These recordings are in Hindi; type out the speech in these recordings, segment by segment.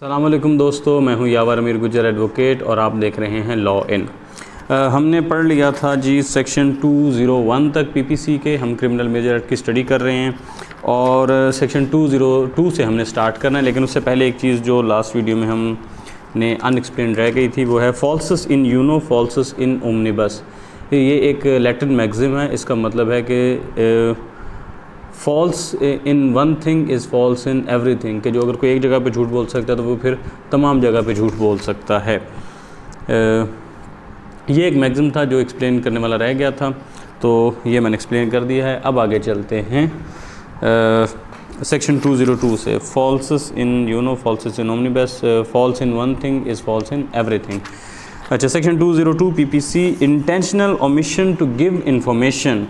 अस्सलामुअलैकुम दोस्तों, मैं हूं यावर अमीर गुजर एडवोकेट और आप देख रहे हैं लॉ इन। हमने पढ़ लिया था जी सेक्शन 201 तक पीपीसी के। हम क्रिमिनल मेजर एक्ट की स्टडी कर रहे हैं और सेक्शन 202 से हमने स्टार्ट करना है। लेकिन उससे पहले एक चीज़ जो लास्ट वीडियो में हमने अनएक्सप्लेन रह गई थी वो है फॉल्सस in uno falsus in omnibus. ये एक लैटिन मैगज़िम है। इसका मतलब है कि false in one thing is false in everything, कि जो अगर कोई एक जगह पे झूठ बोल सकता है तो वो फिर तमाम जगह पे झूठ बोल सकता है। ये एक मैगज़िम था जो एक्सप्लेन करने वाला रह गया था, तो ये मैंने एक्सप्लेन कर दिया है। अब आगे चलते हैं सेक्शन 202 से। Falsus in uno falsus in omnibus, false in one thing is false in everything. अच्छा, section 202 PPC, intentional omission to give information,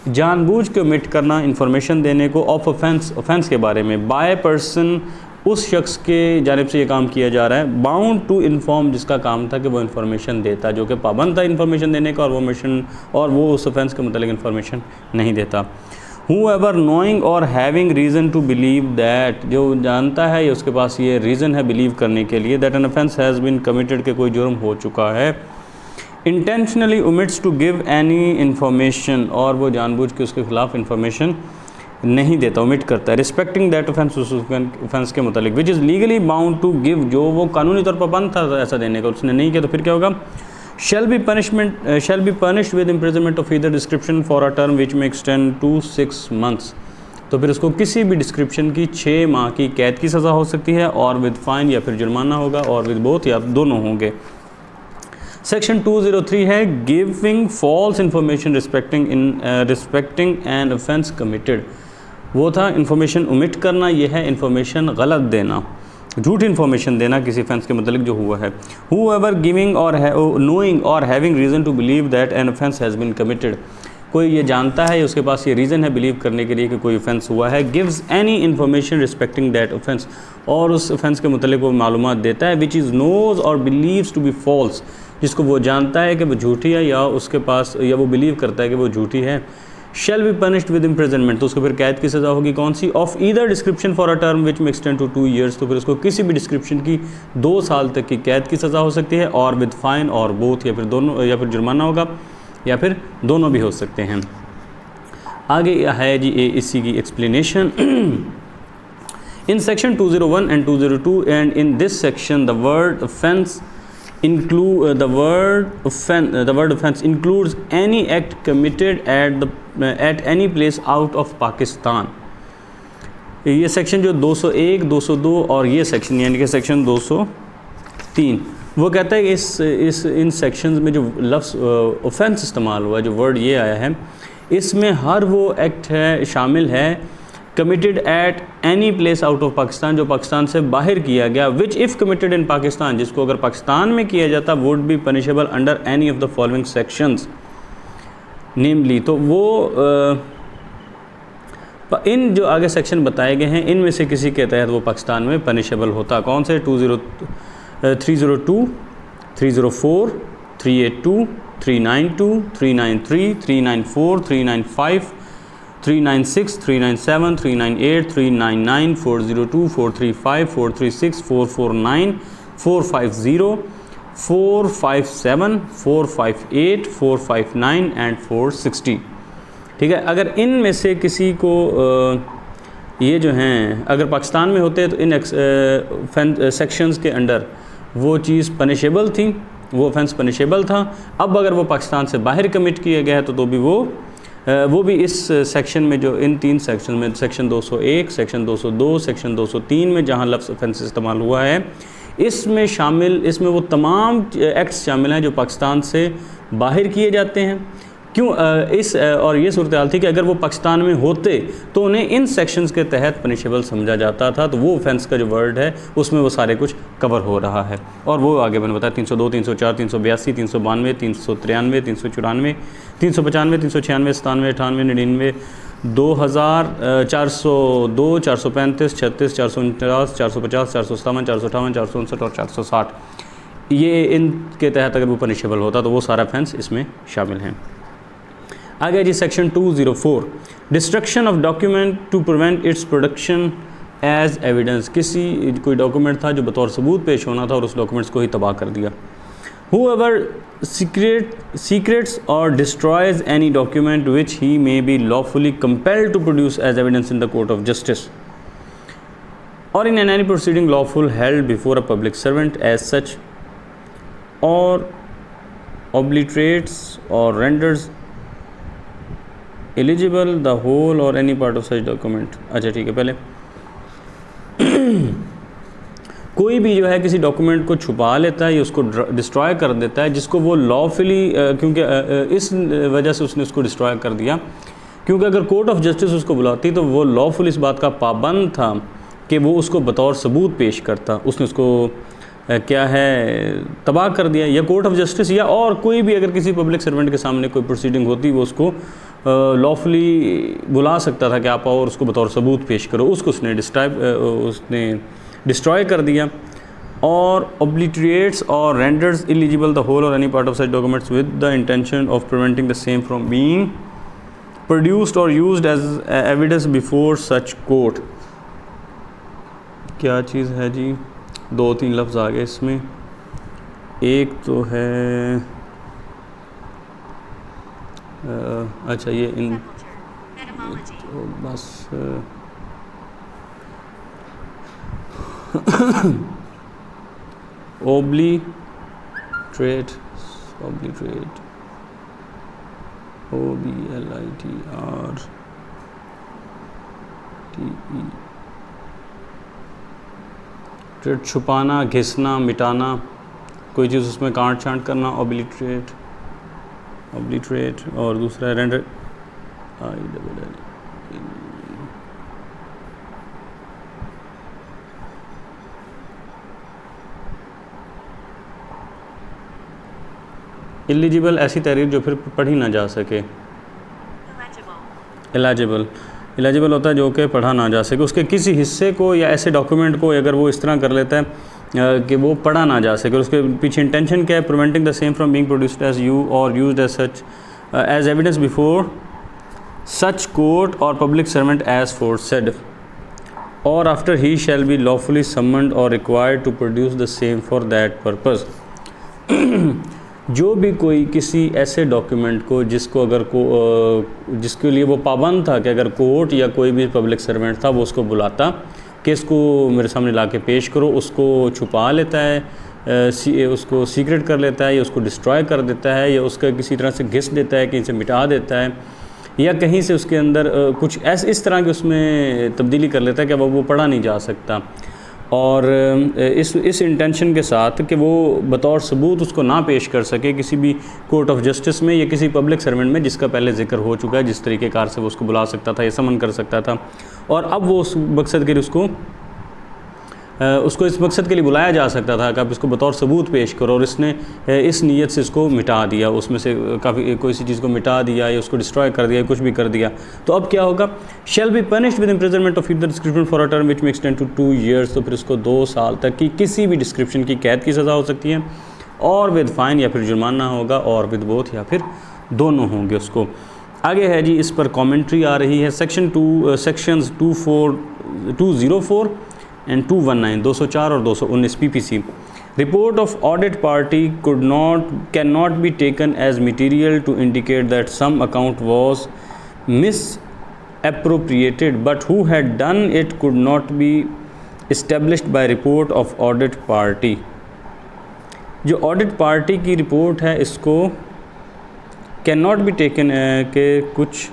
जानबूझ के ओमिट करना इंफॉर्मेशन देने को ऑफ ऑफेंस के बारे में, बाय पर्सन, उस शख्स के जानिब से ये काम किया जा रहा है, बाउंड टू इन्फॉर्म, जिसका काम था कि वो इन्फॉर्मेशन देता, जो कि पाबंद था इन्फॉर्मेशन देने का, और वो उस ऑफेंस के मतलब इन्फॉर्मेशन नहीं देता। Whoever knowing और having reason to believe that, जो जानता है या उसके पास ये रीज़न है बिलीव करने के लिए, that an offence has been committed, के कोई जुर्म हो चुका है। Intentionally omits to give any information, और वो जानबूझ के उसके खिलाफ इन्फॉर्मेशन नहीं देता, ओमिट करता है। रिस्पेक्टिंग दैट ऑफेंस, उस ऑफेंस के मुतालिक, which is legally bound to give, जो वो कानूनी तौर पर बंद था ऐसा देने का, उसने नहीं किया तो फिर क्या होगा? shall be punished with imprisonment of either description for a term which may extend to 6 months। तो फिर उसको किसी भी डिस्क्रिप्शन की 6 माह की कैद की सज़ा हो सकती है, और विद फाइन, या फिर जुर्माना होगा, और विद बोथ, या दोनों होंगे। सेक्शन 203 है giving false information respecting an offence committed. वो था इंफॉर्मेशन ओमिट करना, यह है इंफॉर्मेशन गलत देना, झूठ इन्फॉर्मेशन देना किसी ऑफेंस के मतलब जो हुआ है। Whoever गिविंग और नोइंग और having reason to believe that an offence has been committed, कोई ये जानता है, उसके पास ये रीज़न है बिलीव करने के लिए कि कोई ऑफेंस हुआ है। Gives any information respecting that offence, और उस ऑफेंस के मतलब वो मालूमात देता है। विच इज़ नोज और बिलीव्स टू बी फॉल्स, जिसको वो जानता है कि वो झूठी है, या उसके पास, या वो बिलीव करता है कि वो झूठी है। Shall be punished with imprisonment, तो उसको फिर कैद की सज़ा होगी, कौन सी? Of either description for a term which may extend to 2 years, तो फिर उसको किसी भी डिस्क्रिप्शन की 2 साल तक की कैद की सज़ा हो सकती है, और विद फाइन, और बोथ, या फिर दोनों, या फिर जुर्माना होगा, या फिर दोनों भी हो सकते हैं। आगे है जी इसी की explanation. In section 201 and 202 and in this section the word offence the word offense includes any act committed at any place out of Pakistan। ये सेक्शन जो 201, 202 और ये सेक्शन यानी कि सेक्शन 203, वो कहता है कि इन सेक्शंस में जो लफ्ज़ ऑफेंस इस्तेमाल हुआ है, जो वर्ड ये आया है, इसमें हर वो एक्ट है शामिल है committed at any place out of Pakistan, जो पाकिस्तान से बाहर किया गया, which if committed in Pakistan, जिसको अगर पाकिस्तान में किया जाता, would be punishable under any of the following sections namely. तो वो इन जो आगे सेक्शन बताए गए हैं, इनमें से किसी के तहत वो पाकिस्तान में पनिशेबल होता। कौन से? 302, 304, 382, 392, 393, 394, 395, 396, 397, 398, 399, 402, 435, 436, 449, 450, 457, 458, 459 एंड 460। ठीक है, अगर इन में से किसी को ये जो हैं अगर पाकिस्तान में होते तो इन सेक्शंस के अंडर वो चीज़ पनिशेबल थी, वो ऑफेंस पनिशेबल था। अब अगर वो पाकिस्तान से बाहर कमिट किया गया है तो भी वो भी इस सेक्शन में, जो इन 3 सेक्शन में, सेक्शन 201, सेक्शन 202, सेक्शन 203 में जहाँ लफ्ज़ ऑफेंस इस्तेमाल हुआ है, इसमें वो तमाम एक्ट्स शामिल हैं जो पाकिस्तान से बाहर किए जाते हैं। क्यों? और ये सूरत हाल थी कि अगर वो पाकिस्तान में होते तो उन्हें इन सेक्शंस के तहत पनिशेबल समझा जाता था, तो वो ऑफेंस का जो वर्ड है उसमें वो सारे कुछ कवर हो रहा है। और वो आगे मैंने बताया 302, 304, 382, 392, 393, 394, 395, 396, 97, 98, 99, 2000, 402, 435, 36, 449, 450, 457, 458, 459 और 460, ये इनके तहत अगर वो पनिशेबल होता तो वो सारा ऑफेंस इसमें शामिल हैं। आगे जी section 204, destruction of document to prevent its production as evidence, किसी कोई डॉक्यूमेंट था जो बतौर सबूत पेश होना था और उस डॉक्यूमेंट्स को ही तबाह कर दिया। Whoever secretes or destroys any document which he may be lawfully compelled to produce as evidence in the court of justice or in any proceeding lawful held before a public servant as such, or obliterates or renders illegible the whole or any part of such document। अच्छा ठीक है, पहले कोई भी जो है किसी डॉक्यूमेंट को छुपा लेता है या उसको डिस्ट्रॉय कर देता है जिसको वो लॉफुली, क्योंकि इस वजह से उसने उसको डिस्ट्रॉय कर दिया क्योंकि अगर कोर्ट ऑफ जस्टिस उसको बुलाती तो वो लॉफुल इस बात का पाबंद था कि वो उसको बतौर सबूत पेश करता, उसने उसको क्या है तबाह कर दिया। या कोर्ट ऑफ जस्टिस या और कोई भी अगर किसी पब्लिक सर्वेंट के सामने कोई प्रोसीडिंग होती वो उसको लॉफुली बुला सकता था कि आप आओ और उसको बतौर सबूत पेश करो, उसको उसने डिस्ट्रॉय कर दिया। और obliterates or renders illegible the whole or any part of such documents with the intention of preventing the same from being produced or used as evidence before such court। क्या चीज़ है जी, 2-3 लफ्ज़ आ गए इसमें। एक तो है अच्छा ये इन तो बस obliterate obliterate छुपाना, घिसना, मिटाना, कोई चीज़ उसमें काट छांट करना, obliterate। और दूसरा है render, इलिजिबल ऐसी तहरीर जो फिर पढ़ी ना जा सके। इलिजिबल होता है जो कि पढ़ा ना जा सके, उसके किसी हिस्से को या ऐसे डॉक्यूमेंट को अगर वो इस तरह कर लेता है कि वो पढ़ा ना जा सके। उसके पीछे इंटेंशन क्या है? Preventing the same from being produced as you or used as such as evidence before such court or public servant as foresaid or after he shall be lawfully summoned or required to produce the same for that purpose. जो भी कोई किसी ऐसे डॉक्यूमेंट को जिसको अगर जिसके लिए वो पाबंद था कि अगर कोर्ट या कोई भी पब्लिक सर्वेंट था वो उसको बुलाता कि इसको मेरे सामने ला के पेश करो, उसको छुपा लेता है, उसको सीक्रेट कर लेता है या उसको डिस्ट्रॉय कर देता है या उसका किसी तरह से घिस देता है, कहीं से मिटा देता है या कहीं से उसके अंदर कुछ इस तरह की उसमें तब्दीली कर लेता है कि वो पढ़ा नहीं जा सकता और इस इंटेंशन के साथ कि वो बतौर सबूत उसको ना पेश कर सके किसी भी कोर्ट ऑफ जस्टिस में या किसी पब्लिक सर्वेंट में जिसका पहले जिक्र हो चुका है, जिस तरीक़ेकार से वो उसको बुला सकता था या समन कर सकता था। और अब वो उस मकसद के लिए उसको इस मकसद के लिए बुलाया जा सकता था कि आप इसको बतौर सबूत पेश करो और इसने इस नीयत से इसको मिटा दिया, उसमें से काफ़ी कोई सी चीज़ को मिटा दिया या उसको डिस्ट्रॉय कर दिया, कुछ भी कर दिया। तो अब क्या होगा? शैल be punished with imprisonment of either description for a term which may extend to 2 years। तो फिर उसको 2 साल तक की किसी भी डिस्क्रिप्शन की कैद की सज़ा हो सकती है और विद फ़ाइन या फिर जुर्माना होगा और विद बोथ या फिर दोनों होंगे उसको। आगे है जी, इस पर कॉमेंट्री आ रही है। सेक्शंस 204 एंड 219 204 और 219 PPC। Report of audit party can not be taken as material to indicate that some account was mis appropriated but who had done it could not be established by report of audit party। जो ऑडिट पार्टी की रिपोर्ट है इसको कैन नॉट बी टेकन के कुछ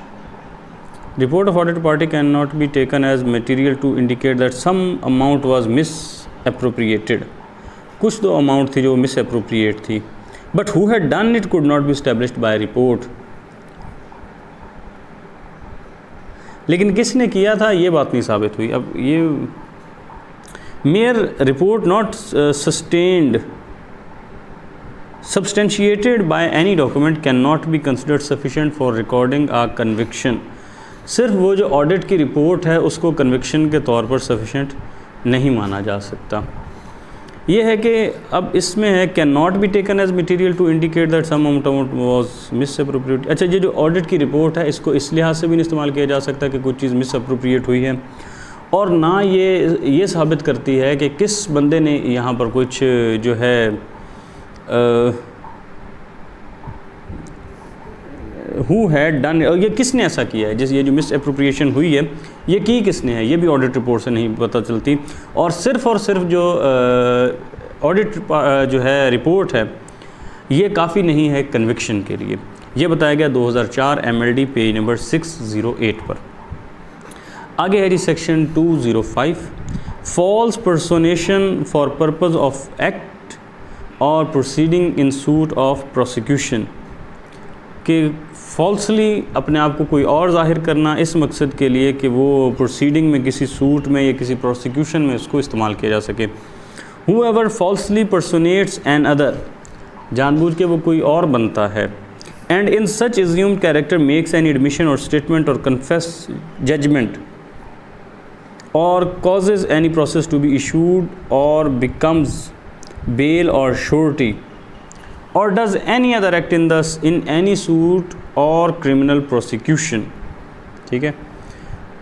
report of audit party can not be taken as material to indicate that some amount was misappropriated. कुछ तो अमाउंट थी जो मिस एप्रोप्रिएट थी but who had done it could not be established by report. लेकिन किसने किया था ये बात नहीं साबित हुई। अब ये mayor report not substantiated by any document cannot be considered sufficient for recording a conviction। सिर्फ वो जो ऑडिट की रिपोर्ट है उसको कन्विक्शन के तौर पर सफिशेंट नहीं माना जा सकता। ये है कि अब इसमें है can not be taken as material to indicate that some amount was misappropriate. अच्छा, ये जो ऑडिट की रिपोर्ट है इसको इस लिहाज से भी नहीं इस्तेमाल किया जा सकता कि कुछ चीज़ मिस अप्रोप्रिएट हुई है और ना ये साबित करती है कि किस बंदे ने यहाँ पर कुछ जो है हु हैड डन, और ये किसने ऐसा किया है, जैसे ये जो मिस एप्रोप्रिएशन हुई है ये की किसने है, ये भी ऑडिट रिपोर्ट से नहीं पता चलती। और सिर्फ जो ऑडिट जो है रिपोर्ट है ये काफ़ी नहीं है कन्विक्शन के लिए। ये बताया गया 2004 MLD पेज नंबर 608 पर। आगे है जी section 205, false personation for purpose of act or proceeding in suit or prosecution, कि फॉल्सली अपने आप को कोई और जाहिर करना इस मकसद के लिए कि वो प्रोसीडिंग में किसी सूट में या किसी प्रोसिक्यूशन में उसको इस्तेमाल किया जा सके। Whoever falsely personates an other, जानबूझ के वो कोई और बनता है, and in such assumed character makes any admission or statement or confess judgment or causes any process to be issued or becomes bail or surety or does any other act in any suit or criminal prosecution। ठीक है,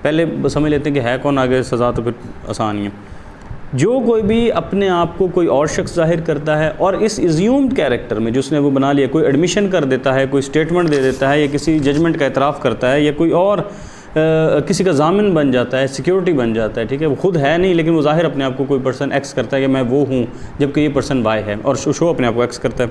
पहले समझ लेते हैं कि है कौन, आगे सज़ा तो फिर आसान ही है। जो कोई भी अपने आप को कोई और शख्स जाहिर करता है और इस एज्यूम्ड कैरेक्टर में जो उसने वो बना लिया, कोई एडमिशन कर देता है, कोई स्टेटमेंट दे देता है, या किसी जजमेंट का एतराफ़ करता है, या कोई और किसी का जामिन बन जाता है, सिक्योरिटी बन जाता है, ठीक है, वो खुद है नहीं लेकिन वो जाहिर अपने आप को कोई पर्सन एक्स करता है कि मैं वो हूँ, जबकि ये पर्सन वाई है, और शो अपने आप को एक्स करता है।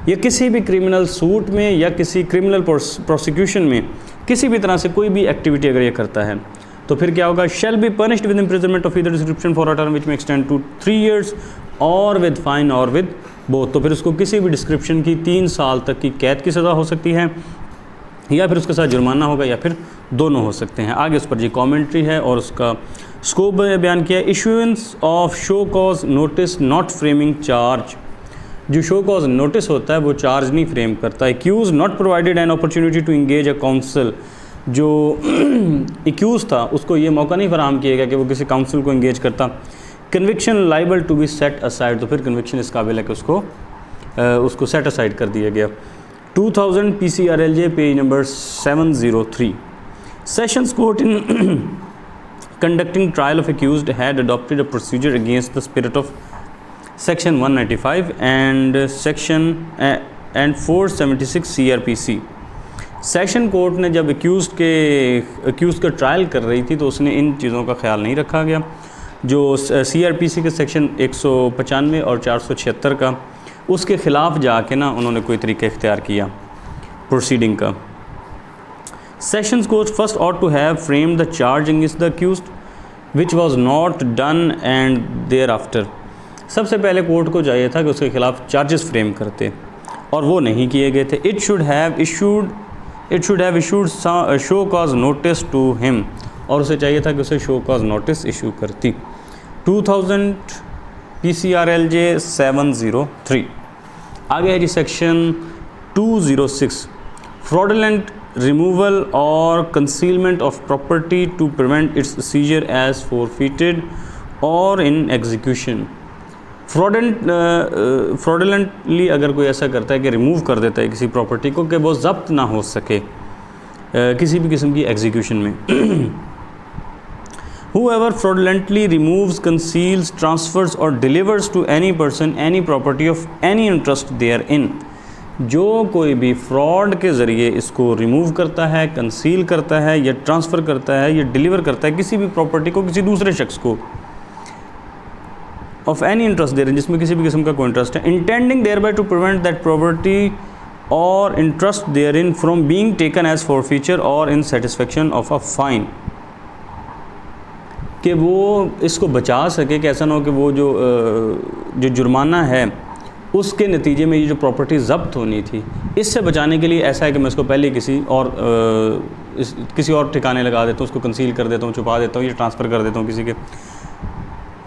या किसी भी क्रिमिनल सूट में या किसी क्रिमिनल प्रोसिक्यूशन में किसी भी तरह से कोई भी एक्टिविटी अगर ये करता है तो फिर क्या होगा, शैल be punished with imprisonment of either description for a term which may extend to 3 years और विद फाइन और विद बोथ। तो फिर उसको किसी भी डिस्क्रिप्शन की 3 साल तक की कैद की सज़ा हो सकती है, या फिर उसके साथ जुर्माना होगा, या फिर दोनों हो सकते हैं। आगे उस पर जी कॉमेंट्री है और उसका स्कोप बयान किया है। Issuance of show cause notice not framing charge, जो शो कॉज नोटिस होता है वो चार्ज नहीं फ्रेम करता। Accused not provided an opportunity to engage a counsel, जो एक्यूज़ था उसको ये मौका नहीं फराहम किया गया कि वो किसी काउंसिल को इंगेज करता। Conviction liable to be set aside, तो फिर कन्विक्शन इस काबिल है कि उसको सेट असाइड कर दिया गया। 2000 PCRLJ page number 703, sessions court in conducting trial of accused had adopted a procedure against the spirit of section 195 and 476 CRPC। Session court ने जब एक्यूज़ का ट्रायल कर रही थी तो उसने इन चीज़ों का ख्याल नहीं रखा गया, जो CRPC के सेक्शन 195 और 476 का, उसके ख़िलाफ़ जाके ना उन्होंने कोई तरीका इख्तियार किया प्रोसीडिंग का। Sessions court first ought to have frame the charge against the accused which was not done and thereafter. सबसे पहले कोर्ट को चाहिए था कि उसके ख़िलाफ़ चार्जेस फ्रेम करते, और वो नहीं किए गए थे। It should have issued show cause notice to him, और उसे चाहिए था कि उसे शो कॉज नोटिस इशू करती। 2000 PCRLJ 703। आगे है जी सेक्शन 206, फ्रॉडलेंट रिमूवल और concealment of property to prevent its seizure as forfeited और इन एग्जीक्यूशन। फ्रॉडलेंटली अगर कोई ऐसा करता है कि रिमूव कर देता है किसी प्रॉपर्टी को कि वो ज़ब्त ना हो सके किसी भी किस्म की एग्जीक्यूशन में। Whoever fraudulently removes, conceals, transfers or delivers to any person any property of any interest therein, जो कोई भी फ्रॉड के ज़रिए इसको रिमूव करता है, कंसील करता है, या ट्रांसफ़र करता है, या डिलीवर करता है किसी भी प्रॉपर्टी को किसी दूसरे शख्स को, ऑफ एनी इंटरेस्ट देयर, जिसमें किसी भी किस्म का कोई इंटरेस्ट है, intending thereby to prevent that property और interest therein from being taken as forfeiture or in satisfaction of a fine, कि वो इसको बचा सके कि ऐसा ना हो कि वो जो जुर्माना है उसके नतीजे में ये जो प्रॉपर्टी ज़ब्त होनी थी, इससे बचाने के लिए ऐसा है कि मैं इसको पहले किसी और ठिकाने लगा देता हूँ, उसको कंसील कर देता हूँ, छुपा देता हूँ, या ट्रांसफ़र कर देता हूँ किसी के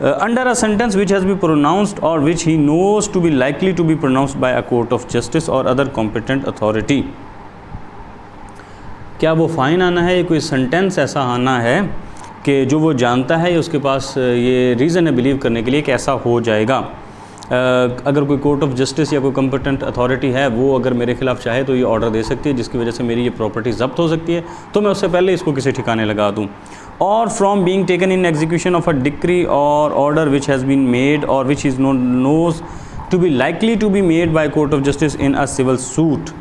under a sentence which has been pronounced or which he knows to be likely to be pronounced by a court of justice or other competent authority। क्या वो फ़ाइन आना है या कोई सेंटेंस ऐसा आना है कि जो वो जानता है या उसके पास ये रीज़न है बिलीव करने के लिए कि ऐसा हो जाएगा। अगर कोई कोर्ट ऑफ जस्टिस या कोई कॉम्पिटेंट अथॉरिटी है वो अगर मेरे ख़िलाफ़ चाहे तो ये ऑर्डर दे सकती है जिसकी वजह से मेरी ये प्रॉपर्टी ज़ब्त हो सकती है, तो मैं उससे पहले इसको किसी ठिकाने लगा दूँ। or from being taken in execution of a decree or order which has been made or which is knows to be likely to be made by court of justice in a civil suit,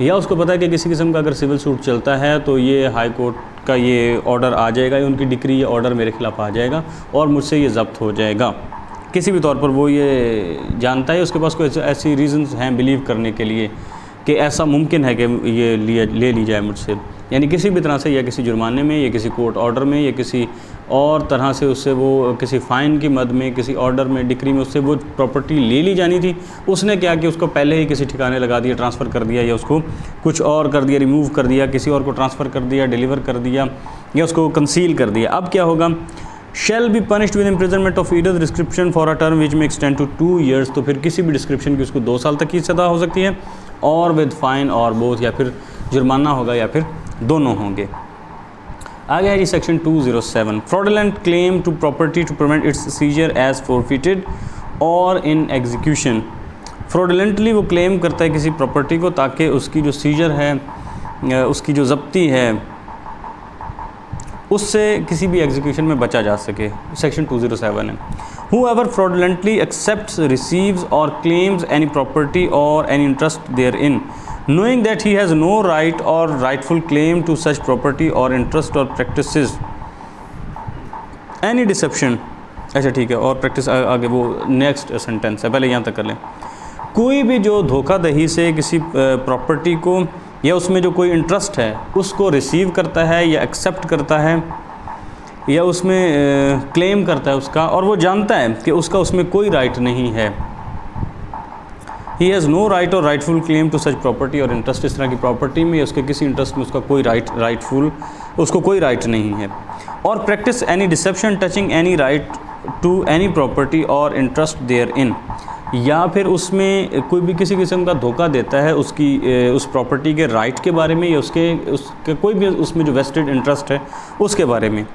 या उसको पता है कि किसी किस्म का अगर सिविल सूट चलता है तो ये हाई कोर्ट का ये ऑर्डर आ जाएगा, या उनकी डिक्री या ऑर्डर मेरे खिलाफ आ जाएगा और मुझसे ये ज़ब्त हो जाएगा। किसी भी तौर पर वो ये जानता है, उसके पास कोई ऐसी रीज़न्स हैं बिलीव करने के लिए कि ऐसा मुमकिन है कि ये ले ली जाए मुझसे, यानी किसी भी तरह से, या किसी जुर्माने में, या किसी कोर्ट ऑर्डर में, या किसी और तरह से उससे वो किसी फ़ाइन की मद में, किसी ऑर्डर में, डिक्री में उससे वो प्रॉपर्टी ले ली जानी थी। उसने क्या कि उसको पहले ही किसी ठिकाने लगा दिया, ट्रांसफ़र कर दिया, या उसको कुछ और कर दिया, रिमूव कर दिया, किसी और को ट्रांसफ़र कर दिया, डिलीवर कर दिया, या उसको कंसील कर दिया। अब क्या होगा, शैल be punished with imprisonment of either description for a term which may extend to 2 years, तो फिर किसी भी डिस्क्रिप्शन की उसको 2 साल तक की सज़ा हो सकती है, और विद फाइन और बोथ, या फिर जुर्माना होगा या फिर दोनों होंगे। आगे है जी section 207, fraudulent claim to property to prevent its seizure as forfeited or in execution. Fraudulently वो क्लेम करता है किसी प्रॉपर्टी को ताकि उसकी जो सीजर है, उसकी जो ज़ब्ती है, उससे किसी भी एग्जीक्यूशन में बचा जा सके। सेक्शन 207 है, whoever fraudulently accepts, receives or claims any property or any interest therein, knowing that he has no right or rightful claim to such property or interest, or practices any deception। अच्छा ठीक है, और प्रैक्टिस आगे वो नेक्स्ट सेंटेंस है, पहले यहाँ तक कर लें। कोई भी जो धोखाधड़ी से किसी प्रॉपर्टी को या उसमें जो कोई इंटरेस्ट है उसको रिसीव करता है या एक्सेप्ट करता है या उसमें क्लेम करता है उसका, और वो जानता है कि उसका उसमें कोई राइट नहीं है, ही हैज़ नो राइट और rightful claim to such property और इंटरेस्ट, इस तरह की प्रॉपर्टी में या उसके किसी इंटरेस्ट में उसका कोई उसको कोई राइट नहीं है। और practise any deception touching any right to any property और इंटरेस्ट देयर इन, या फिर उसमें कोई भी किसी किस्म का धोखा देता है उसकी उस प्रॉपर्टी के राइट के बारे में, या उसके कोई भी उसमें जो वेस्टेड इंटरेस्ट है उसके बारे में।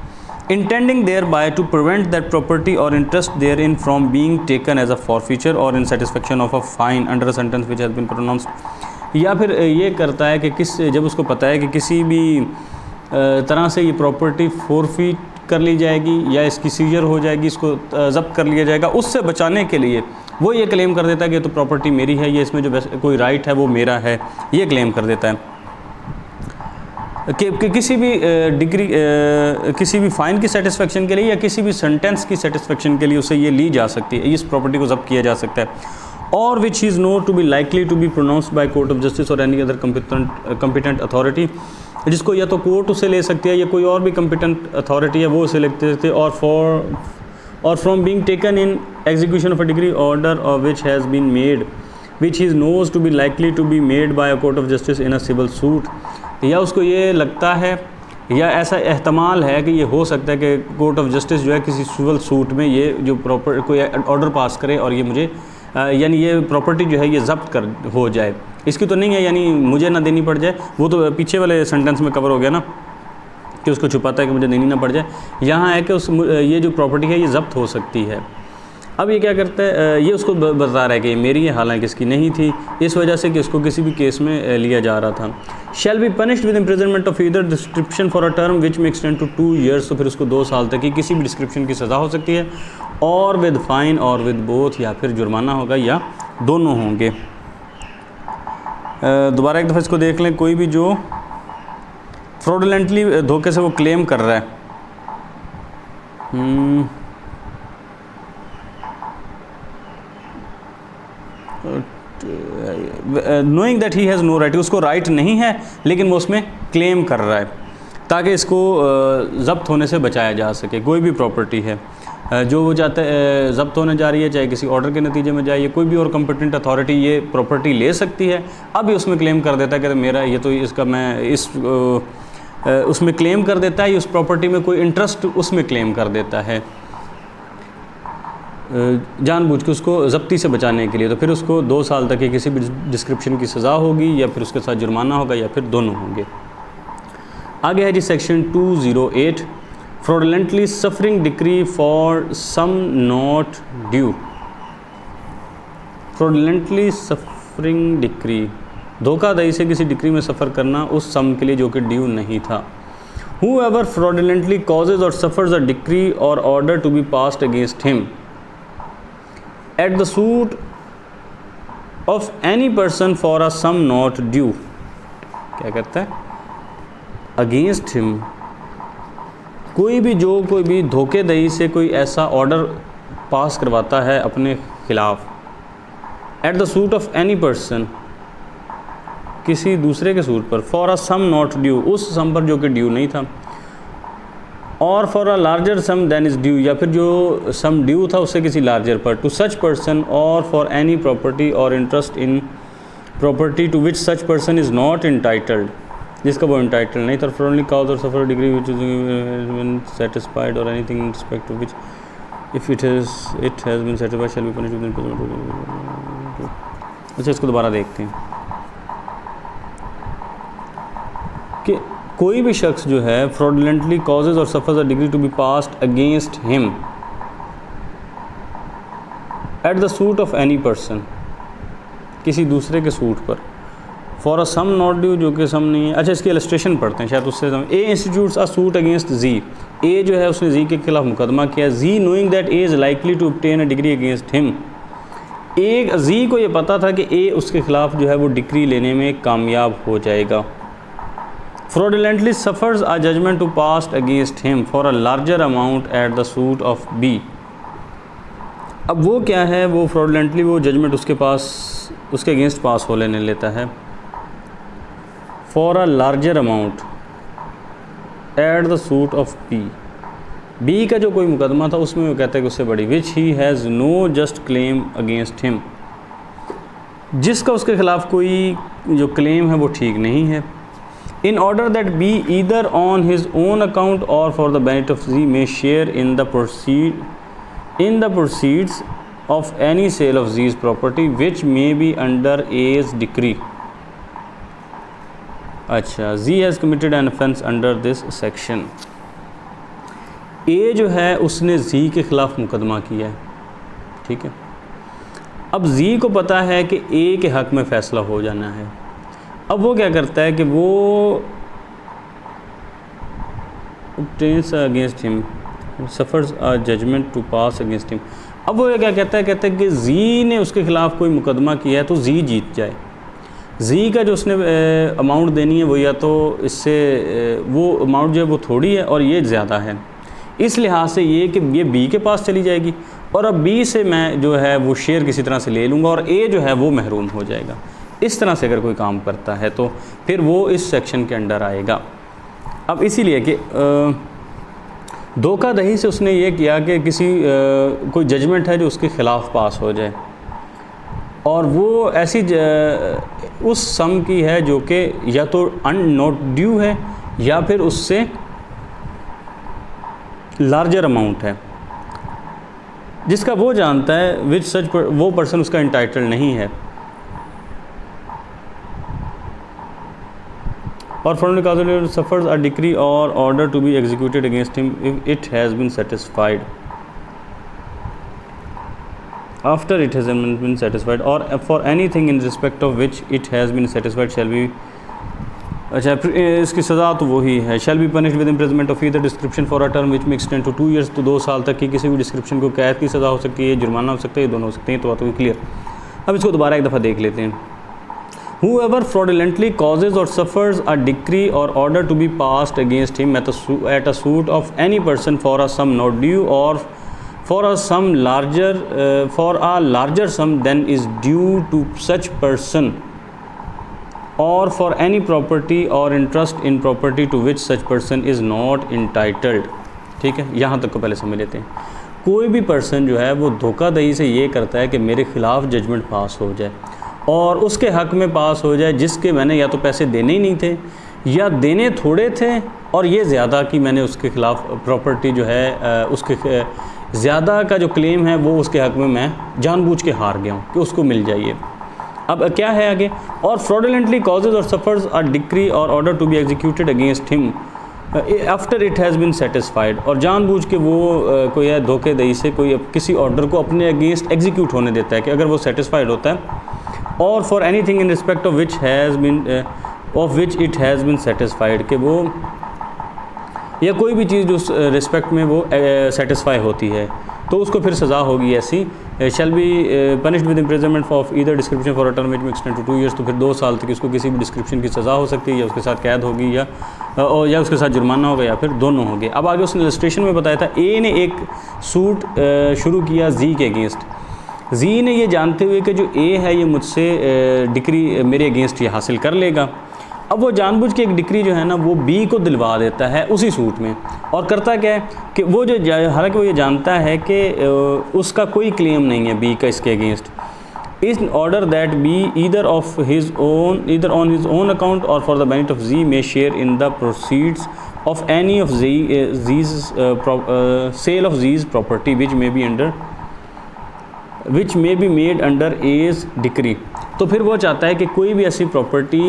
intending thereby to prevent that property or interest therein from being taken as a forfeiture or in satisfaction of a fine under a sentence which has been pronounced, या फिर ये करता है कि जब उसको पता है कि किसी भी तरह से ये प्रॉपर्टी फॉरफिट कर ली जाएगी या इसकी सीजर हो जाएगी, इसको ज़ब्त कर लिया जाएगा, उससे बचाने के लिए वो ये क्लेम कर देता है कि तो प्रॉपर्टी मेरी है, ये इसमें जो कोई राइट है वो मेरा है, ये क्लेम कर देता है कि किसी भी डिग्री किसी भी फ़ाइन की सेटिस्फेक्शन के लिए या किसी भी सेंटेंस की सेटिस्फेक्शन के लिए उसे ये ली जा सकती है, इस प्रॉपर्टी को ज़ब्त किया जा सकता है। और which is know to be likely to be pronounced by court of justice और एनी अदर कम्पिटेंट अथॉरिटी, जिसको या तो कोर्ट उसे ले सकती है या कोई और भी कम्पिटेंट अथॉरिटी है वो उसे ले सकती है, or from being taken in execution of a decree order or which has been made which is knows to be likely to be made by a court of justice in a civil suit, या उसको ये लगता है या ऐसा एहतमाल है कि ये हो सकता है कि कोर्ट ऑफ जस्टिस जो है किसी सिविल सूट में ये जो प्रॉपर कोई ऑर्डर पास करे और ये मुझे यानी ये प्रॉपर्टी जो है ये ज़ब्त कर हो जाए, इसकी तो नहीं है यानी मुझे ना देनी पड़ जाए, वो तो पीछे वाले सेंटेंस में कवर हो गया ना कि उसको छुपाता है कि मुझे देनी ना पड़ जाए। यहाँ है कि ये जो प्रॉपर्टी है ये ज़ब्त हो सकती है। अब ये क्या करता है, ये उसको बता रहा है कि मेरी है, हालांकि इसकी नहीं थी, इस वजह से कि इसको किसी भी केस में लिया जा रहा था। शैल be punished with imprisonment of either description for a term which may extend to 2 years, तो फिर उसको 2 साल तक की किसी भी डिस्क्रिप्शन की सज़ा हो सकती है, और विद फाइन और विद बोथ, या फिर जुर्माना होगा या दोनों होंगे। दोबारा एक दफ़ा इसको देख लें, कोई भी जो फ्रॉडुलेंटली धोखे से वो क्लेम कर रहा है, knowing that he has no right, उसको राइट नहीं है लेकिन वो उसमें क्लेम कर रहा है ताकि इसको ज़ब्त होने से बचाया जा सके। कोई भी प्रॉपर्टी है जो वो चाहते ज़ब्त होने जा रही है, चाहे किसी ऑर्डर के नतीजे में जाए, कोई भी और कम्पिटेंट अथॉरिटी ये प्रॉपर्टी ले सकती है, अब ये उसमें क्लेम कर देता है कि मेरा ये तो इसका मैं इस उसमें क्लेम कर देता है, उस प्रॉपर्टी में कोई इंटरेस्ट उसमें क्लेम कर देता है जानबूझ के उसको ज़ब्ती से बचाने के लिए, तो फिर उसको 2 साल तक की किसी भी डिस्क्रिप्शन की सज़ा होगी या फिर उसके साथ जुर्माना होगा या फिर दोनों होंगे। आगे है जी section 208, fraudulently suffering decree for sum not due. Fraudulently suffering decree, धोखाधड़ी से किसी डिक्री में सफ़र करना उस सम के लिए जो कि ड्यू नहीं था। whoever fraudulently causes or suffers a decree or order to be passed against him at the suit of any person for a sum not due, क्या कहता है, अगेंस्ट हिम, कोई भी धोखेदही से कोई ऐसा ऑर्डर पास करवाता है अपने खिलाफ, at the suit of any person, किसी दूसरे के सूट पर, for a sum not due, उस सम पर जो कि ड्यू नहीं था, और for a larger sum than is due, या फिर जो सम ड्यू था उससे किसी लार्जर पर, to such person or for any property और interest in property to which such person is not entitled, जिसका वो इंटाइटल नहीं था, for only cause or suffer decree which is been satisfied or anything in respect to which if it has been satisfied shall be punished with imprisonment. अच्छा, इसको दोबारा देखते हैं कि कोई भी शख्स जो है फ्रॉडलेंटली कॉजेज और suffers a decree to be passed against him at the suit of any person, किसी दूसरे के सूट पर, for a sum not due, जो कि सम नहीं है। अच्छा, इसकी इलस्ट्रेशन पढ़ते हैं, शायद उससे A institutes a suit against Z, A जो है उसने जी के खिलाफ मुकदमा किया, Z knowing that A is likely to obtain a decree against him, A Z को ये पता था कि ए उसके खिलाफ जो है वो डिग्री लेने में कामयाब हो जाएगा। Fraudulently suffers a judgement to passed against him for a larger amount at the suit of B. अब वो क्या है, वो फ्रॉडलेंटली वो जजमेंट उसके अगेंस्ट पास हो लेने लेता है, for a larger amount at the suit of B, B का जो कोई मुकदमा था उसमें वो कहता है कि उससे बड़ी, which he has no just claim against him, जिसका उसके खिलाफ कोई जो क्लेम है वो ठीक नहीं है, in order that B either on his own account or for the benefit of Z may share in the proceeds of any sale of Z's property which may be under A's decree। अच्छा, Z has committed an offence under this section। A जो है उसने Z के ख़िलाफ़ मुकदमा किया है, ठीक है। अब Z को पता है कि A के हक़ में फ़ैसला हो जाना है, अब वो क्या करता है कि वो obtains against him suffers a judgment to pass against him। अब वो क्या कहता है कि जी ने उसके ख़िलाफ़ कोई मुकदमा किया है तो जी जीत जाए, जी का जो उसने अमाउंट देनी है वो या तो इससे वो अमाउंट जो है वो थोड़ी है और ये ज़्यादा है, इस लिहाज से ये कि ये बी के पास चली जाएगी और अब बी से मैं जो है वो शेयर किसी तरह से ले लूँगा और ए जो है वो महरूम हो जाएगा। इस तरह से अगर कोई काम करता है तो फिर वो इस सेक्शन के अंडर आएगा। अब इसीलिए कि धोखाधड़ी से उसने ये किया कि किसी कोई जजमेंट है जो उसके ख़िलाफ़ पास हो जाए और वो ऐसी उस सम की है जो कि या तो नॉट ड्यू है या फिर उससे लार्जर अमाउंट है, जिसका वो जानता है विच सच वो पर्सन उसका इंटाइटल नहीं है, or formally causal suffers a decree और order to be executed against him if it has been satisfied after it has been satisfied or for any thing in respect of which it has been satisfied shall be. अच्छा, इसकी सज़ा तो वही है, shall be punished with imprisonment of either description for a term which may extend to 2 years, तो 2 साल तक की किसी भी डिस्क्रिप्शन को कैद की सज़ा हो सकती है, जुर्माना हो सकता है, ये दोनों हो सकते हैं। तो बात हुई क्लियर। अब इसको दोबारा एक दफ़ा देख लेते हैं। Whoever fraudulently causes or suffers a decree or order to be passed against him at a suit of any person for a sum not due or for a larger sum than is due to such person or for any property or interest in property to which such person is not entitled। ठीक है, यहाँ तक को पहले समझ लेते हैं। कोई भी पर्सन जो है वो धोखाधड़ी से ये करता है कि मेरे ख़िलाफ़ जजमेंट पास हो जाए और उसके हक़ में पास हो जाए जिसके मैंने या तो पैसे देने ही नहीं थे या देने थोड़े थे और ये ज़्यादा कि मैंने उसके ख़िलाफ़ प्रॉपर्टी जो है उसके ज़्यादा का जो क्लेम है वो उसके हक़ में मैं जानबूझ के हार गया हूँ कि उसको मिल जाइए। अब क्या है आगे, और फ्रॉडलेंटली कॉजेज और सफ़र्स अ डिक्री और order to be executed against him after it has been satisfied, और जानबूझ के वो कोई है धोखेदही से कोई किसी ऑर्डर को अपने अगेंस्ट एग्जीक्यूट होने देता है कि अगर वो सेटिस्फाइड होता है, और for any thing in respect of which it has been satisfied, कि वो या कोई भी चीज़ जो रिस्पेक्ट में वो सेटिस्फाई होती है तो उसको फिर सज़ा होगी ऐसी। Shall be punished with imprisonment for either description for a term which extend to 2 years, तो फिर 2 साल तक इसको किसी भी डिस्क्रिप्शन की सज़ा हो सकती है, या उसके साथ कैद होगी, या उसके साथ जुर्माना होगा, या फिर दोनों होंगे। अब आगे उसने इलस्ट्रेशन में बताया था ए ने एक सूट शुरू किया जी के अगेंस्ट। जी ने ये जानते हुए कि जो ए है ये मुझसे डिक्री मेरे अगेंस्ट ये हासिल कर लेगा। अब वो जानबूझ के एक डिक्री जो है ना वो बी को दिलवा देता है उसी सूट में, और करता क्या है कि वो जो हालांकि वो ये जानता है कि उसका कोई क्लेम नहीं है बी का इसके against, in order that B either on his own account or for the benefit of Z may share in the proceeds of any of Z's sale of Z's property which may be made under as decree. तो फिर वो चाहता है कि कोई भी ऐसी प्रॉपर्टी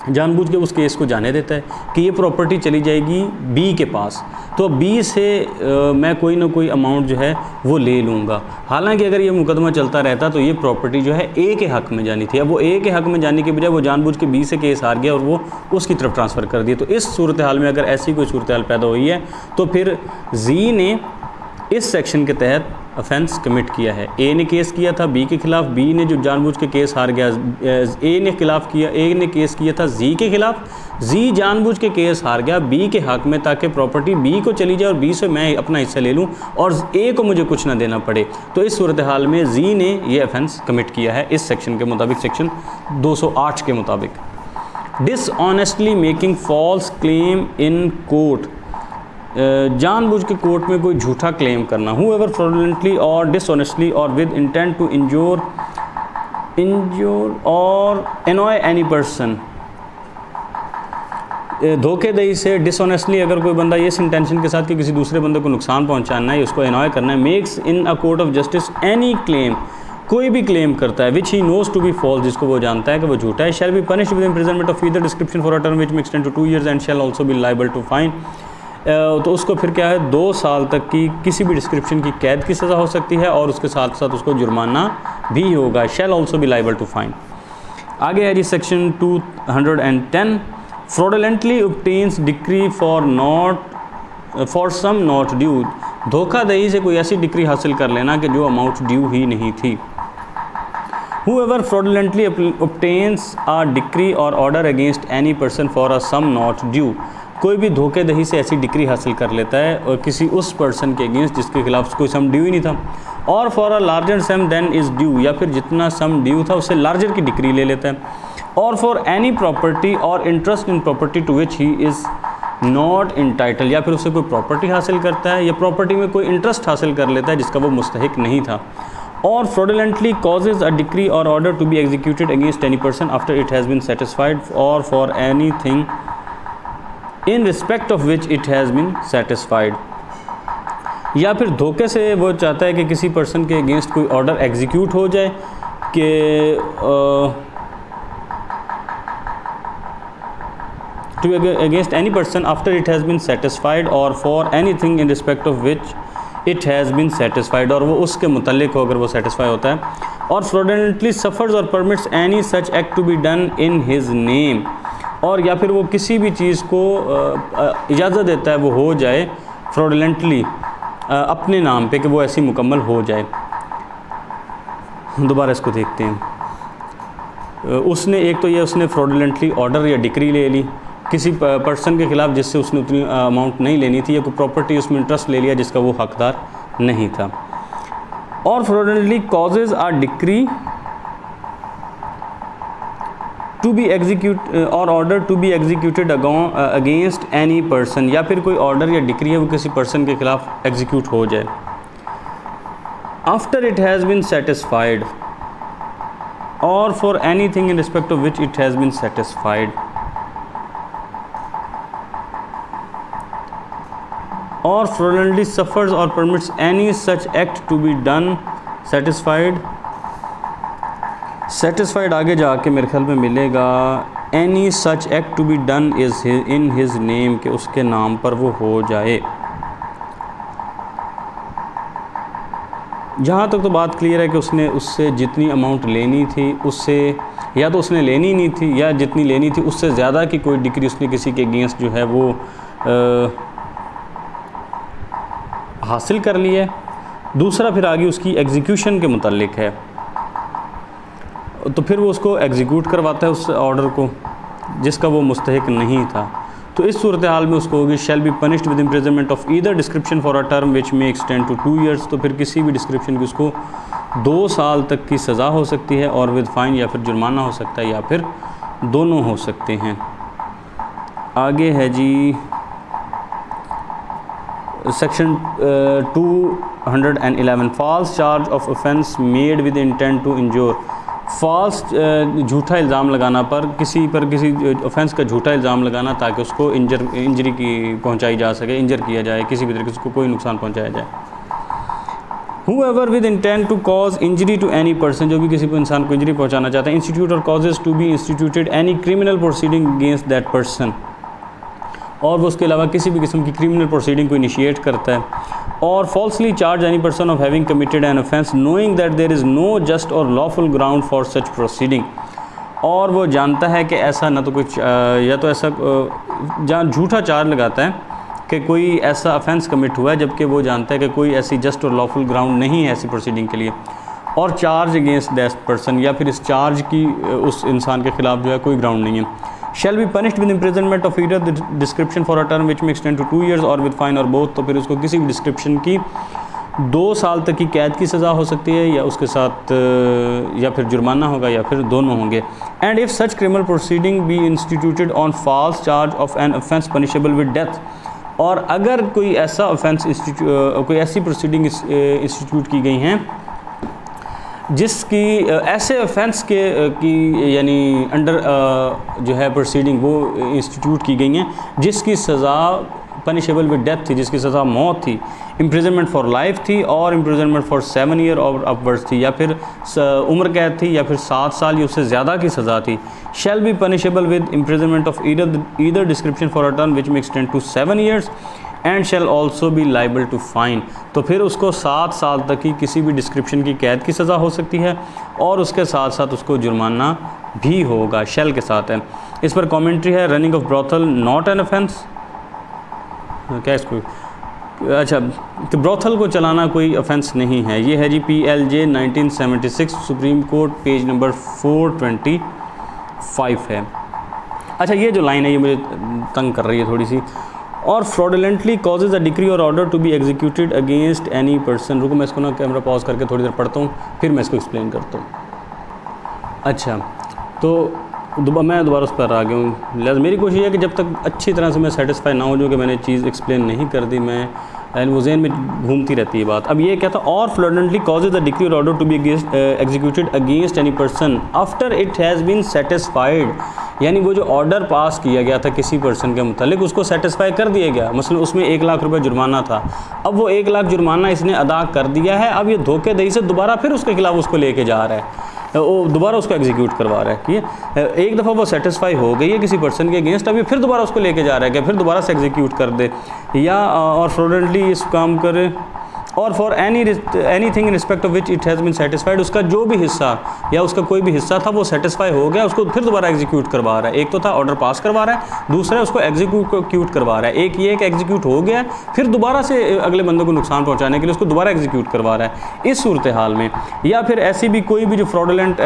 जानबूझ के उस केस को जाने देता है कि ये प्रॉपर्टी चली जाएगी बी के पास, तो बी से मैं कोई ना कोई अमाउंट जो है वो ले लूँगा। हालांकि अगर ये मुकदमा चलता रहता तो ये प्रॉपर्टी जो है ए के हक़ में जानी थी। अब वो ए के हक़ में जाने के बजाय वो जानबूझ के बी से केस हार गया और वो उसकी तरफ ट्रांसफ़र कर दिया। तो इस सूरत हाल में अगर ऐसी कोई सूरत हाल पैदा हुई है तो फिर जी ने इस सेक्शन के तहत ऑफेंस कमिट किया है। ए ने केस किया था बी के ख़िलाफ़, बी ने जो जानबूझ के केस हार गया, ए ने केस किया था जी के ख़िलाफ़, जी जानबूझ के केस हार गया बी के हक़ में ताकि प्रॉपर्टी बी को चली जाए और बी से मैं अपना हिस्सा ले लूँ और ए को मुझे कुछ ना देना पड़े। तो इस सूरत हाल में जी ने ये ऑफेंस कमिट किया है इस सेक्शन के मुताबिक, सेक्शन 208 के मुताबिक। Dishonestly making false claim in court, जानबूझ के कोर्ट में कोई झूठा क्लेम करना। whoever fraudulently और dishonestly और with intent to injure or annoy any person, धोखेदही से डिसऑनेस्टली अगर कोई बंदा इस इंटेंशन के साथ कि किसी दूसरे बंदे को नुकसान पहुंचाना है, उसको एनॉय करना है, makes in a court of justice any claim, कोई भी क्लेम करता है which he knows to be false, जिसको वो जानता है कि वो झूठा है, shall be punished with imprisonment of either description for a term which may extend to 2 years and shall also be liable to fine. तो उसको फिर क्या है 2 साल तक की किसी भी डिस्क्रिप्शन की कैद की सज़ा हो सकती है और उसके साथ साथ उसको जुर्माना भी होगा, shall also be liable to fine. आगे है जी section 210, fraudulently obtains decree for sum not due, धोखाधड़ी से कोई ऐसी डिक्री हासिल कर लेना कि जो अमाउंट ड्यू ही नहीं थी। Whoever fraudulently obtains a decree or order against any person for a sum not due, कोई भी धोखेदही से ऐसी डिक्री हासिल कर लेता है और किसी उस पर्सन के अगेंस्ट जिसके खिलाफ कोई सम ड्यू ही नहीं था, और for a larger sum than is due, या फिर जितना सम ड्यू था उससे लार्जर की डिक्री ले लेता है, और फॉर एनी प्रॉपर्टी और interest in property to which he is not entitle, या फिर उससे कोई प्रॉपर्टी हासिल करता है या प्रॉपर्टी में कोई इंटरेस्ट हासिल कर लेता है जिसका वो मुस्तहिक नहीं था, और fraudulently causes a decree or order to be executed against any person after it has been satisfied or for anything in respect of which it has been satisfied, या फिर धोखे से वो चाहता है कि किसी पर्सन के अगेंस्ट कोई ऑर्डर एग्जीक्यूट हो जाए कि to against any person after it has been satisfied or for anything in respect of which it has been satisfied, और वो उसके मुतल्लिक हो अगर वो सेटिस्फाई होता है, और fraudulently suffers or permits any such act to be done in his name, और या फिर वो किसी भी चीज़ को इजाज़त देता है वो हो जाए fraudulently अपने नाम पे कि वो ऐसी मुकम्मल हो जाए। दोबारा इसको देखते हैं। उसने एक तो ये उसने fraudulently ऑर्डर या डिक्री ले ली किसी पर्सन के ख़िलाफ़ जिससे उसने उतनी अमाउंट नहीं लेनी थी, या कोई प्रॉपर्टी उसमें इंटरेस्ट ले लिया जिसका वो हकदार नहीं था, और fraudulently causes a decree to be execute or order to be executed against any person, या फिर कोई ऑर्डर या डिक्री है वो किसी पर्सन के ख़िलाफ़ एग्जीक्यूट हो जाए after it has been satisfied or for anything in respect of which it has been satisfied, or fraudulently suffers or permits any such act to be done satisfied आगे जाके मेरे ख्याल में मिलेगा any such act to be done is in his name, कि उसके नाम पर वो हो जाए। जहाँ तक तो बात क्लियर है कि उसने उससे जितनी अमाउंट लेनी थी उससे या तो उसने लेनी नहीं थी, या जितनी लेनी थी उससे ज़्यादा की कोई डिक्री उसने किसी के अगेंस्ट जो है वो हासिल कर ली है। दूसरा फिर आगे उसकी एग्जीक्यूशन के मुतालिक है, तो फिर वो उसको एग्जीक्यूट करवाता है उस ऑर्डर को जिसका वो मुस्तहिक नहीं था। तो इस सूरत हाल में उसको होगी shall be punished with imprisonment of either description for a term which may extend to 2 years। तो फिर किसी भी डिस्क्रिप्शन की उसको 2 साल तक की सज़ा हो सकती है, और विद फ़ाइन या फिर जुर्माना हो सकता है, या फिर दोनों हो सकते हैं। आगे है जी section 211 false charge of offence made with intent to injure. False झूठा इल्ज़ाम लगाना पर किसी ऑफेंस का झूठा इल्ज़ाम लगाना ताकि उसको इंजरी की पहुंचाई जा सके, इंजर किया जाए, किसी भी तरीके से उसको कोई नुकसान पहुंचाया जाए। Whoever with intent to cause injury to any person, जो भी किसी को इंसान को इंजरी पहुंचाना चाहता है, इंस्टीट्यूट और causes to be instituted any criminal proceeding against that person, और वो उसके अलावा किसी भी किस्म की क्रिमिनल प्रोसीडिंग को इनिशिएट करता है, or falsely charge any person of having committed an offence knowing that there is no just or lawful ground for such proceeding, और वो जानता है कि ऐसा ना तो कुछ या तो ऐसा जहाँ झूठा चार्ज लगाता है कि कोई ऐसा ऑफेंस कमिट हुआ है, जबकि वो जानता है कि कोई ऐसी जस्ट और लॉफुल ग्राउंड नहीं है ऐसी प्रोसीडिंग के लिए, और चार्ज अगेंस्ट दैट पर्सन, या फिर इस चार्ज की उस इंसान के ख़िलाफ़ जो है कोई ग्राउंड नहीं है। Shall be punished with imprisonment of either description for a term which may extend to 2 years और विद फाइन और बोथ। तो फिर उसको किसी भी डिस्क्रिप्शन की 2 साल तक की कैद की सज़ा हो सकती है, या उसके साथ या फिर जुर्माना होगा, या फिर दोनों होंगे। And if such criminal proceeding be instituted on false charge of an offence punishable with death, और अगर कोई ऐसा ऑफेंस कोई ऐसी प्रोसीडिंग इंस्टीट्यूट की गई हैं जिसकी ऐसे ऑफेंस के की यानी अंडर जो है प्रोसीडिंग वो इंस्टीट्यूट की गई हैं जिसकी सज़ा पनिशेबल विद डेथ थी, जिसकी सज़ा मौत थी, इम्प्रिजनमेंट फॉर लाइफ थी, और इम्प्रिजनमेंट फॉर 7 years और अपवर्ड्स थी, या फिर उम्र कैद थी, या फिर 7 साल या उससे ज़्यादा की सज़ा थी। Shall be punishable with imprisonment of either description for a term which may extend to 7 years and shall also be liable to fine. तो फिर उसको 7 साल तक की किसी भी डिस्क्रिप्शन की कैद की सज़ा हो सकती है, और उसके साथ साथ उसको जुर्माना भी होगा, शैल के साथ है। इस पर कमेंट्री है, running of brothel not an offence. क्या इसको अच्छा, तो ब्रोथल को चलाना कोई ऑफेंस नहीं है। ये है जी PLJ 1976 supreme court page number 425 है। अच्छा, ये जो लाइन है ये मुझे तंग कर रही है थोड़ी सी। और फ्रॉडुलेंटली कॉजेज अ डिक्री और order to be executed against any person. रुको मैं इसको ना कैमरा पॉज करके थोड़ी देर पढ़ता हूँ, फिर मैं इसको एक्सप्लेन करता हूँ। अच्छा, तो मैं दोबारा उस पर आ गया हूँ। लिहाजा मेरी कोशिश है कि जब तक अच्छी तरह से मैं सेटिस्फाई ना हो जाऊँ कि मैंने चीज़ एक्सप्लेन नहीं कर दी, मैं वो ज़हन में घूमती रहती है बात। अब ये क्या था, और फ्रॉडुलेंटली कॉजेज द डिक्री और order to be executed against any person after it has been satisfied, यानी वो जो ऑर्डर पास किया गया था किसी पर्सन के मुतालिक उसको सेटिस्फाई कर दिया गया। मसलन उसमें 1 लाख रुपए जुर्माना था, अब वो 1 लाख जुर्माना इसने अदा कर दिया है, अब ये धोखेदही से दोबारा फिर उसके खिलाफ उसको लेके जा रहा है, वो दोबारा उसको एग्जीक्यूट करवा रहा है कि एक दफ़ा वो सेटिस्फाई हो गई है किसी पर्सन के अगेंस्ट, अभी फिर दोबारा उसको लेके जा रहा है कि फिर दोबारा से एग्जीक्यूट कर दे, या और फ्रॉडुलेंटली इस काम करे, और for anything in respect of which it has been satisfied, उसका जो भी हिस्सा या उसका कोई भी हिस्सा था वो सेटिस्फाई हो गया, उसको फिर दोबारा एग्जीक्यूट करवा रहा है। एक तो था ऑर्डर पास करवा रहा है, दूसरा उसको एग्जीक्यूट करवा रहा है। एक ये कि एग्जीक्यूट हो गया फिर दोबारा से अगले बंदे को नुकसान पहुंचाने के लिए उसको दोबारा एग्जीक्यूट करवा रहा है। इस सूरत हाल में, या फिर ऐसी भी कोई भी जो फ्रॉडुलेंट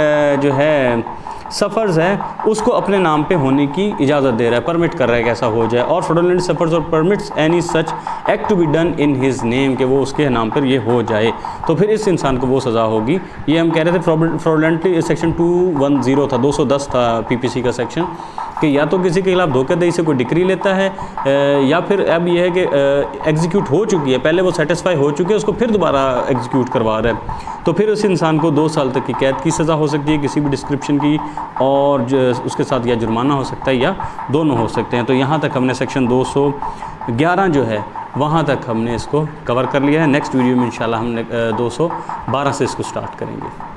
जो है सफ़र्स है उसको अपने नाम पे होने की इजाज़त दे रहा है, परमिट कर रहा है कि ऐसा हो जाए, और फ्रॉडुलेंट सफ़र्स और permits any such act to be done in his name, कि वो उसके नाम पर ये हो जाए, तो फिर इस इंसान को वो सज़ा होगी। ये हम कह रहे थे फ्रॉडुलेंटली सेक्शन 210 था, 210 था PPC का सेक्शन, कि या तो किसी के खिलाफ धोखेदही से कोई डिक्री लेता है, या फिर अब यह है कि एग्जीक्यूट हो चुकी है, पहले वो सेटिस्फाई हो चुकी है, उसको फिर दोबारा एग्जीक्यूट करवा रहा है, तो फिर उस इंसान को 2 साल तक की कैद की सज़ा हो सकती है किसी भी डिस्क्रिप्शन की, और उसके साथ या जुर्माना हो सकता है या दोनों हो सकते हैं। तो यहाँ तक हमने सेक्शन 211 जो है वहाँ तक हमने इसको कवर कर लिया है। नेक्स्ट वीडियो में इंशाल्लाह हमने 212 से इसको स्टार्ट करेंगे।